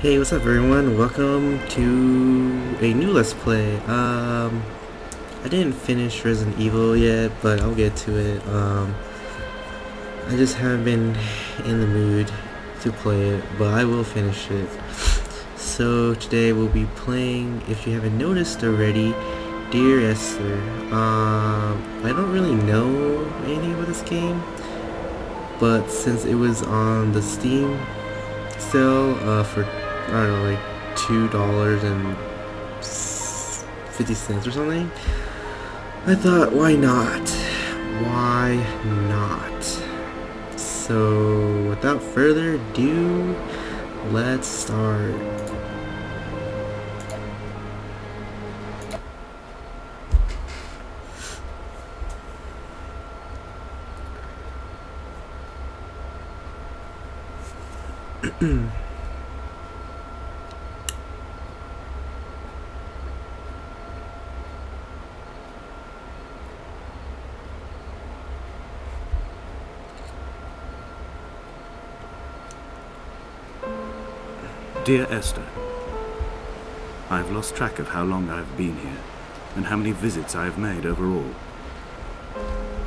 Hey, what's up everyone? Welcome to a new Let's Play. I didn't finish Resident Evil yet, but I'll get to it. I just haven't been in the mood to play it, but I will finish it. So today we'll be playing, if you haven't noticed already, Dear Esther. I don't really know anything about this game, but since it was on the Steam sale for I don't know, like $2.50 or something. I thought, why not? Why not? So, without further ado, let's start. Dear Esther, I have lost track of how long I have been here, and how many visits I have made overall.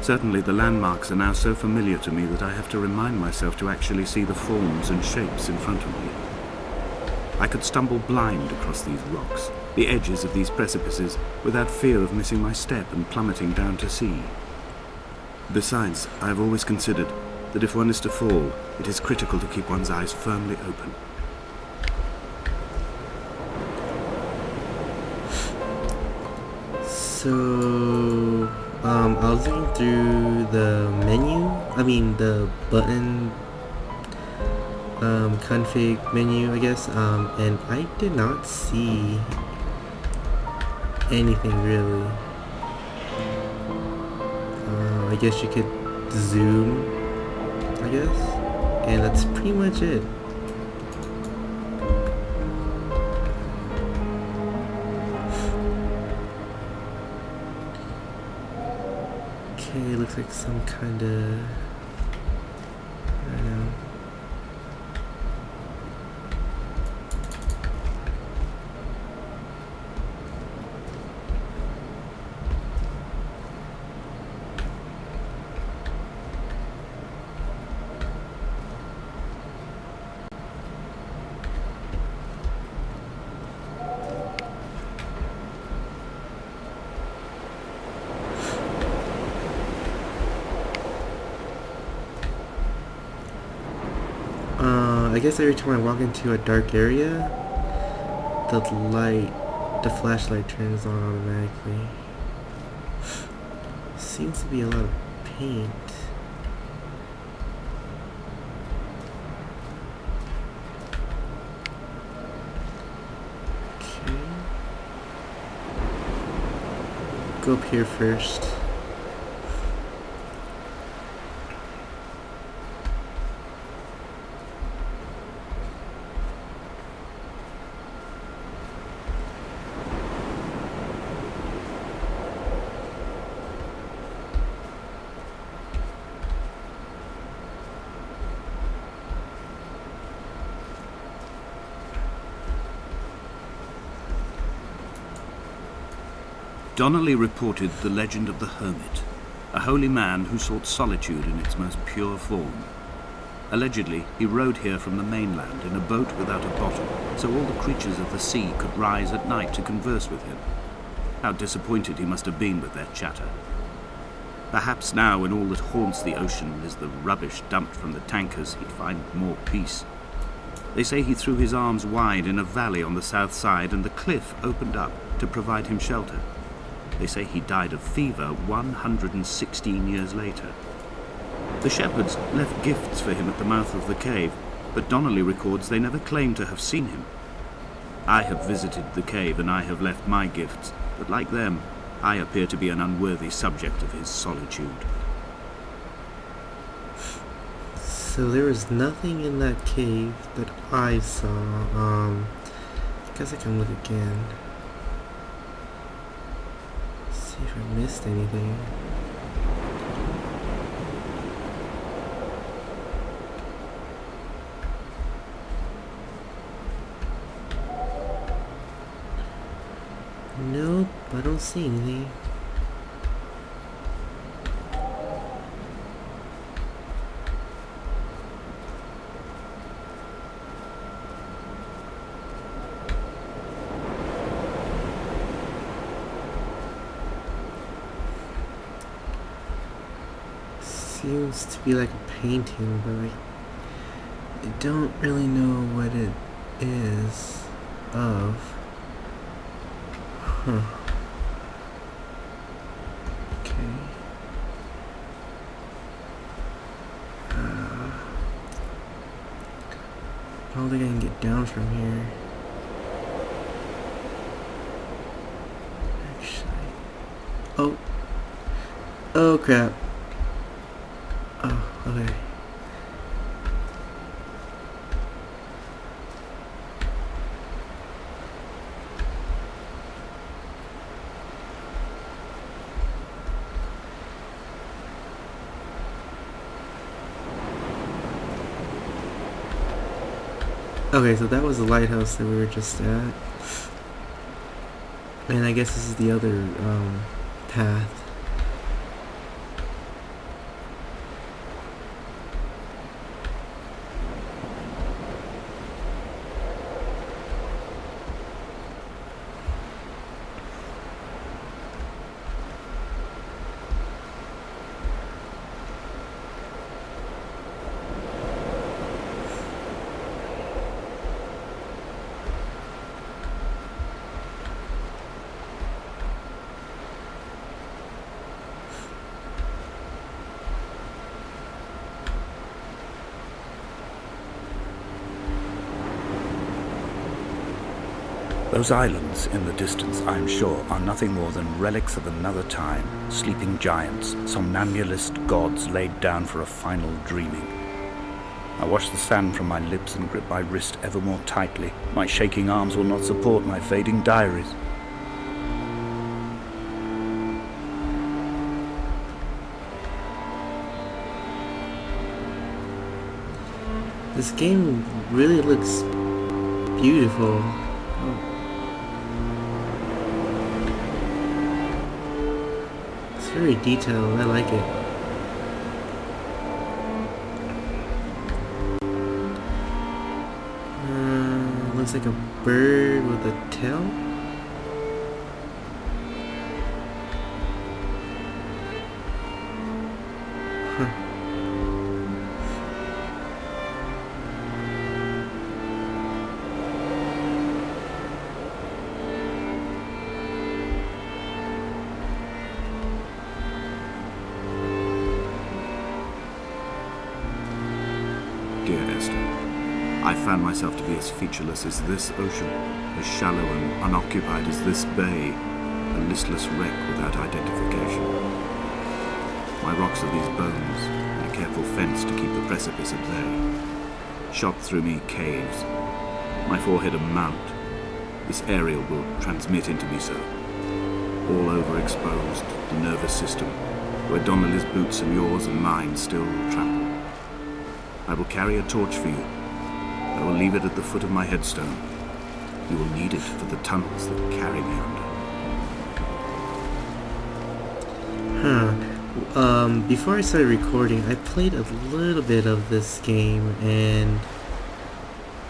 Certainly the landmarks are now so familiar to me that I have to remind myself to actually see the forms and shapes in front of me. I could stumble blind across these rocks, the edges of these precipices, without fear of missing my step and plummeting down to sea. Besides, I have always considered that if one is to fall, it is critical to keep one's eyes firmly open. So, I was looking through the menu, the button config menu, I guess, and I did not see anything really. I guess you could zoom, I guess, and that's pretty much it. Okay, looks like some kind of, I don't know. I guess every time I walk into a dark area, the flashlight turns on automatically. Seems to be a lot of paint. Okay. Go up here first. Donnelly reported the legend of the hermit, a holy man who sought solitude in its most pure form. Allegedly, he rode here from the mainland in a boat without a bottom, so all the creatures of the sea could rise at night to converse with him. How disappointed he must have been with their chatter. Perhaps now, when all that haunts the ocean is the rubbish dumped from the tankers, he'd find more peace. They say he threw his arms wide in a valley on the south side, and the cliff opened up to provide him shelter. They say he died of fever 116 years later. The shepherds left gifts for him at the mouth of the cave, but Donnelly records they never claimed to have seen him. I have visited the cave and I have left my gifts, but like them, I appear to be an unworthy subject of his solitude. So there was nothing in that cave that I saw. I guess I can look again. See if I missed anything. Nope, I don't see anything. Seems to be like a painting, but I don't really know what it is of. Huh. Okay. I don't think I can get down from here. Actually. Oh. Oh crap. Oh, okay. Okay, so that was the lighthouse that we were just at. And I guess this is the other path. Those islands in the distance, I am sure, are nothing more than relics of another time, sleeping giants, somnambulist gods laid down for a final dreaming. I wash the sand from my lips and grip my wrist ever more tightly. My shaking arms will not support my fading diaries. This game really looks beautiful. Oh. It's very detailed. I like it. Looks like a bird with a tail. Huh. Dear Esther, I found myself to be as featureless as this ocean, as shallow and unoccupied as this bay, a listless wreck without identification. My rocks are these bones, and a careful fence to keep the precipice at bay. Shot through me caves, my forehead a mount. This aerial will transmit into me so. All overexposed, the nervous system, where Donnelly's boots and yours and mine still trample. I will carry a torch for you. I will leave it at the foot of my headstone. You will need it for the tunnels that carry me under. Before I started recording, I played a little bit of this game, and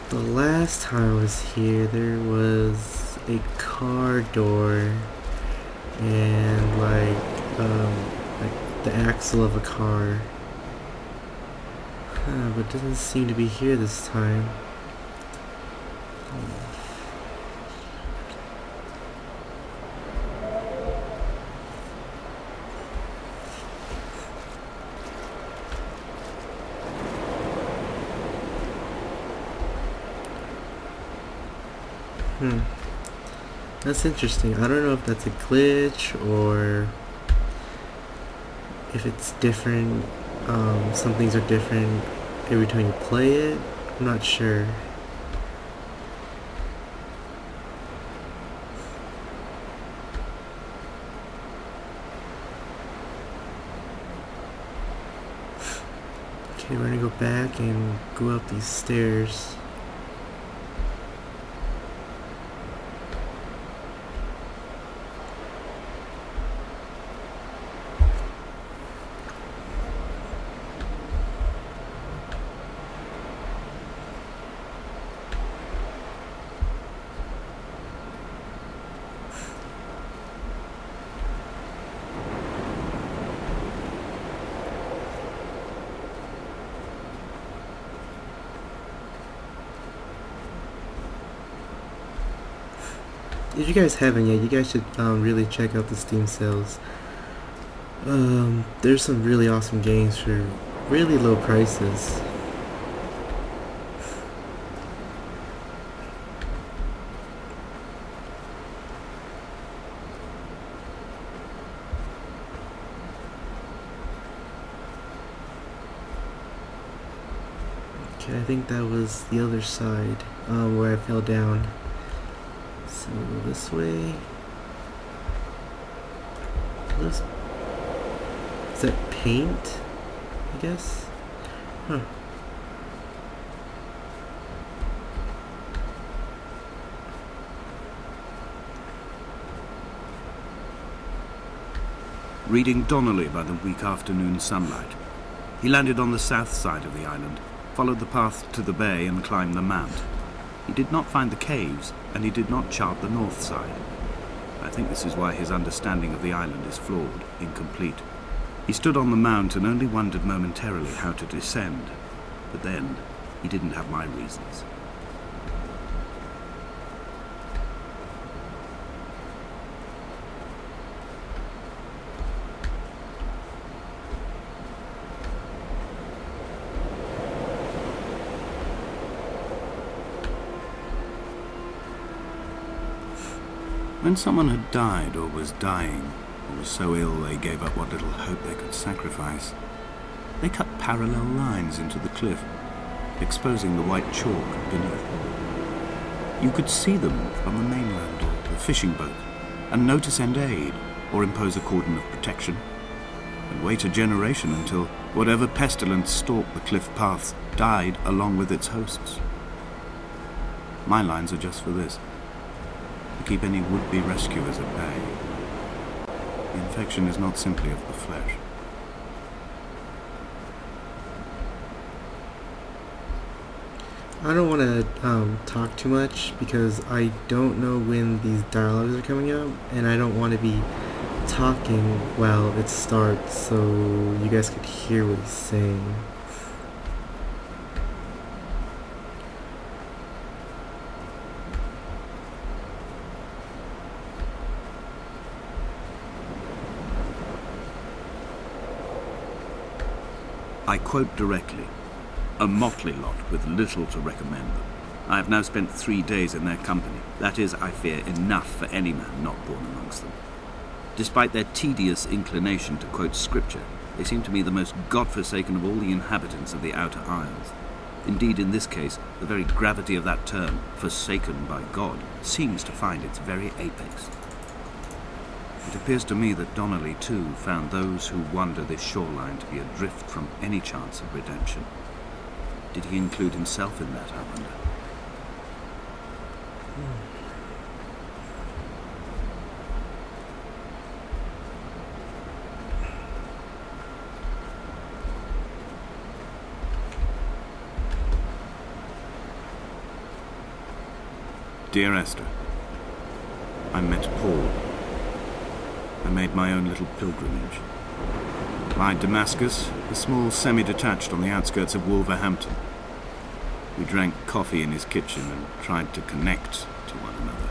the last time I was here, there was a car door and like the axle of a car. But it doesn't seem to be here this time. That's interesting. I don't know if that's a glitch or if it's different. Some things are different every time you play it. I'm not sure. Okay, we're gonna go back and go up these stairs. if you guys haven't yet, you guys should really check out the Steam sales. There's some really awesome games for really low prices. Okay, I think that was the other side where I fell down. So this way. Is that paint? I guess? Huh. Reading Donnelly by the weak afternoon sunlight, he landed on the south side of the island, followed the path to the bay and climbed the mount. He did not find the caves, and he did not chart the north side. I think this is why his understanding of the island is flawed, incomplete. He stood on the mount and only wondered momentarily how to descend. But then, he didn't have my reasons. When someone had died or was dying, or was so ill they gave up what little hope they could sacrifice, they cut parallel lines into the cliff, exposing the white chalk beneath. You could see them from the mainland or the fishing boat, and know to send aid or impose a cordon of protection, and wait a generation until whatever pestilence stalked the cliff paths died along with its hosts. My lines are just for this: to keep any would-be rescuers at bay. The infection is not simply of the flesh. I don't want to talk too much because I don't know when these dialogues are coming up, and I don't want to be talking while it starts so you guys could hear what he's saying. I quote directly: a motley lot with little to recommend them. I have now spent 3 days in their company. That is, I fear, enough for any man not born amongst them. Despite their tedious inclination to quote scripture, they seem to me the most God-forsaken of all the inhabitants of the Outer Isles. Indeed, in this case, the very gravity of that term, forsaken by God, seems to find its very apex. It appears to me that Donnelly, too, found those who wander this shoreline to be adrift from any chance of redemption. Did he include himself in that, I wonder? Dear Esther, I met Paul. I made my own little pilgrimage. My Damascus, a small semi-detached on the outskirts of Wolverhampton. We drank coffee in his kitchen and tried to connect to one another.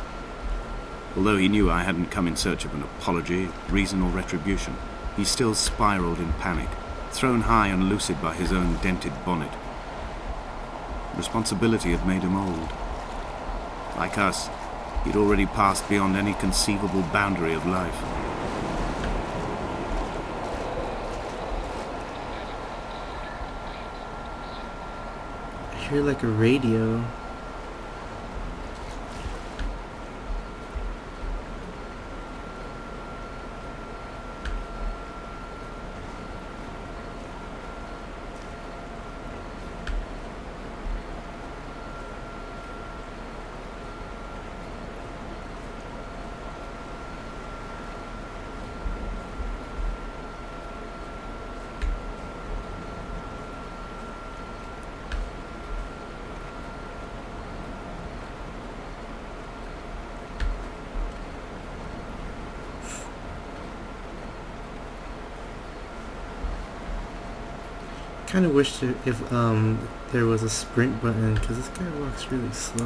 Although he knew I hadn't come in search of an apology, reason or retribution, he still spiraled in panic, thrown high and lucid by his own dented bonnet. Responsibility had made him old. Like us, he'd already passed beyond any conceivable boundary of life. I hear like a radio. Kind of wish if there was a sprint button because this guy walks really slow.